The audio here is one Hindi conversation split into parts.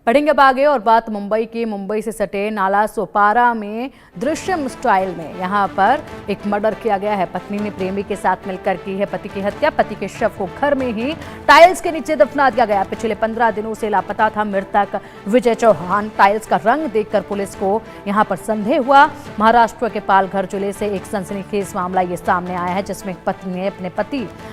बढ़ेंगे अब आगे और बात मुंबई से सटे नाला सोपारा में दृश्यम स्टाइल में यहां पर एक मर्डर किया गया है। पत्नी ने प्रेमी के साथ मिलकर की है पति की हत्या। पति के शव को घर में ही टाइल्स के नीचे दफना दिया गया। पिछले 15 दिनों से लापता था मृतक विजय चौहान। टाइल्स का रंग देखकर पुलिस को यहां पर संदेह हुआ। महाराष्ट्र के पालघर जिले से एक सनसनीखेज मामला ये सामने आया है, जिसमें पत्नी ने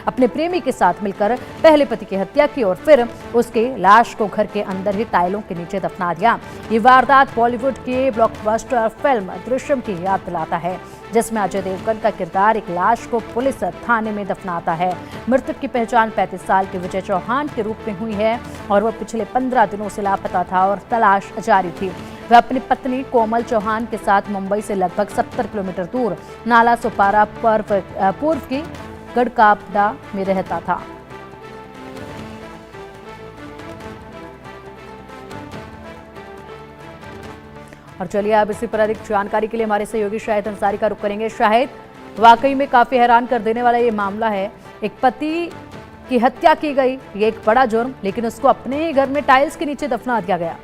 अपने प्रेमी के साथ मिलकर पहले पति की हत्या की और फिर उसके लाश को घर के अंदर ही टाइलों के नीचे दफना दिया। ये वारदात बॉलीवुड के ब्लॉकबस्टर फिल्म दृश्यम की याद दिलाता है, जिसमें अजय देवगन का किरदार एक लाश को पुलिस थाने में दफनाता है। मृतक की पहचान 35 साल के विजय चौहान के रूप में हुई है और वह पिछले 15 दिनों से लापता था और तलाश जारी थी। वह अपनी पत्नी कोमल चौहान के साथ मुंबई से लगभग 70 किलोमीटर दूर नाला सोपारा पूर्व की गढ़कापड़ा में रहता था। और चलिए अब इसी पर अधिक जानकारी के लिए हमारे सहयोगी शाहिद अंसारी का रुख करेंगे। शाहिद, वाकई में काफी हैरान कर देने वाला ये मामला है। एक पति की हत्या की गई, ये एक बड़ा जुर्म, लेकिन उसको अपने ही घर में टाइल्स के नीचे दफना दिया गया।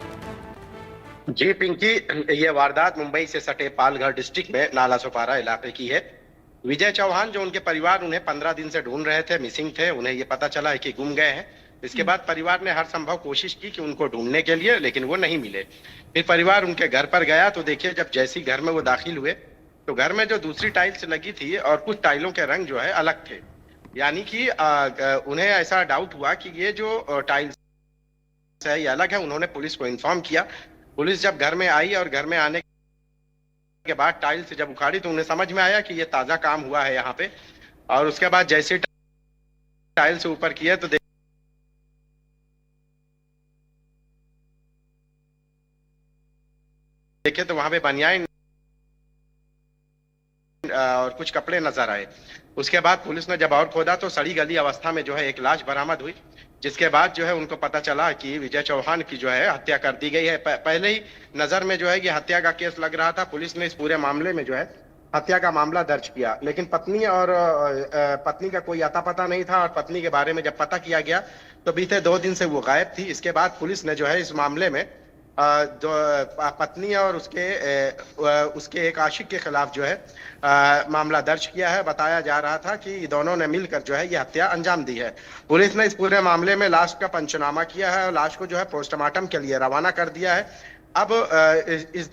जी पिंकी, ये वारदात मुंबई से सटे पालघर डिस्ट्रिक्ट में नाला सोपारा इलाके की है। विजय चौहान, जो उनके परिवार उन्हें 15 दिन से ढूंढ रहे थे, मिसिंग थे, उन्हें ये पता चला है कि गुम गए हैं। इसके बाद परिवार ने हर संभव कोशिश की कि उनको ढूंढने के लिए, लेकिन वो नहीं मिले। फिर परिवार उनके घर पर गया तो देखिए, जब जैसी घर में वो दाखिल हुए तो घर में जो दूसरी टाइल्स लगी थी और कुछ टाइलों के रंग जो है अलग थे। यानी कि उन्हें ऐसा डाउट हुआ कि ये जो टाइल्स है ये अलग है। उन्होंने पुलिस को इन्फॉर्म किया। पुलिस जब घर में आई और घर में आने के बाद टाइल्स जब उखाड़ी तो उन्हें समझ में आया कि ये ताजा काम हुआ है यहाँ पे। और उसके बाद जैसे टाइल्स ऊपर किए तो देखे तो वहां पे बनियान और कुछ कपड़े नजर आए। उसके बाद पुलिस ने जब और खोदा तो सड़ी गली अवस्था में जो है एक लाश बरामद हुई, जिसके बाद जो है उनको पता चला कि विजय चौहान की जो है हत्या कर दी गई है। पहले ही नजर में जो है ये हत्या का केस लग रहा था। पुलिस ने इस पूरे मामले में जो है हत्या का मामला दर्ज किया, लेकिन पत्नी का कोई अता पता नहीं था। और पत्नी के बारे में जब पता किया गया तो बीते 2 दिन से वो गायब थी। इसके बाद पुलिस ने जो है इस मामले में जो पत्नी और उसके एक आशिक के खिलाफ जो है मामला दर्ज किया है। बताया जा रहा था कि दोनों ने मिलकर जो है ये हत्या अंजाम दी है। पुलिस ने इस पूरे मामले में लाश का पंचनामा किया है और लाश को जो है पोस्टमार्टम के लिए रवाना कर दिया है। अब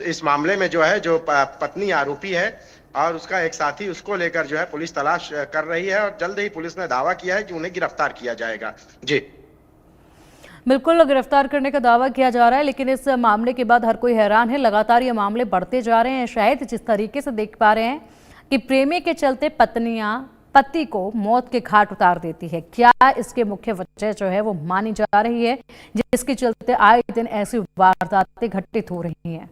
इस मामले में जो है जो पत्नी आरोपी है और उसका एक साथी, उसको लेकर जो है पुलिस तलाश कर रही है और जल्द ही पुलिस ने दावा किया है कि उन्हें गिरफ्तार किया जाएगा। जी बिल्कुल, गिरफ्तार करने का दावा किया जा रहा है, लेकिन इस मामले के बाद हर कोई हैरान है। लगातार ये मामले बढ़ते जा रहे हैं। शायद जिस तरीके से देख पा रहे हैं कि प्रेमी के चलते पत्नियां पति को मौत के घाट उतार देती है, क्या इसके मुख्य वजह जो है वो मानी जा रही है, जिसके चलते आए दिन ऐसी वारदातें घटित हो रही हैं?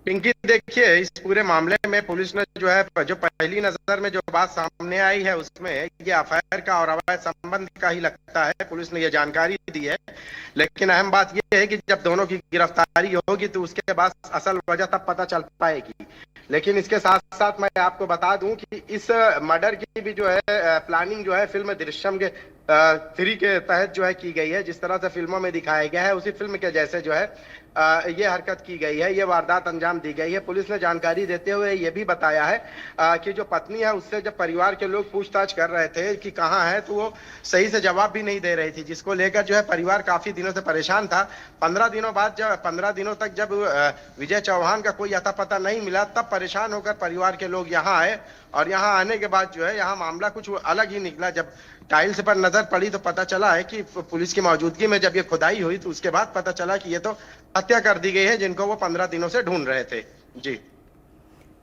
पिंकी, देखिए, इस पूरे मामले में पुलिस ने जो है जो पहली नजर में जो बात सामने आई है उसमें ये अफेयर का और अवैध संबंध का ही लगता है। पुलिस ने ये जानकारी दी है, लेकिन अहम बात ये है कि जब दोनों की गिरफ्तारी होगी तो उसके बाद असल वजह तब पता चल पाएगी। लेकिन इसके साथ साथ मैं आपको बता दूं कि इस मर्डर की भी जो है प्लानिंग जो है फिल्म दृश्यम के 3 के तहत जो है की गई है। जिस तरह से फिल्मों में दिखाया गया है उसी फिल्म के जैसे जो है ये हरकत की गई है, ये वारदात अंजाम दी गई है। पुलिस ने जानकारी देते हुए ये भी बताया है कि जो पत्नी है उससे जब परिवार के लोग पूछताछ कर रहे थे कि कहाँ है, तो वो सही से जवाब भी नहीं दे रही थी, जिसको लेकर जो है परिवार काफी दिनों से परेशान था। 15 दिनों तक जब विजय चौहान का कोई अता पता नहीं मिला, तब परेशान होकर परिवार के लोग यहाँ आए और यहाँ आने के बाद जो है यहाँ मामला कुछ अलग ही निकला। जब टाइल्स पर नजर पड़ी तो पता चला है कि पुलिस की मौजूदगी में जब ये खुदाई हुई तो उसके बाद पता चला कि ये तो हत्या कर दी गई है, जिनको वो 15 दिनों से ढूंढ रहे थे। जी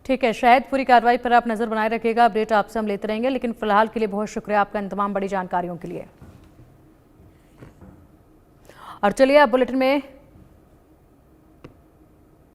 ठीक है शायद, पूरी कार्रवाई पर आप नजर बनाए रखिएगा। अपडेट आपसे हम लेते रहेंगे, लेकिन फिलहाल के लिए बहुत शुक्रिया आपका इन तमाम बड़ी जानकारियों के लिए। और चलिए अब बुलेटिन में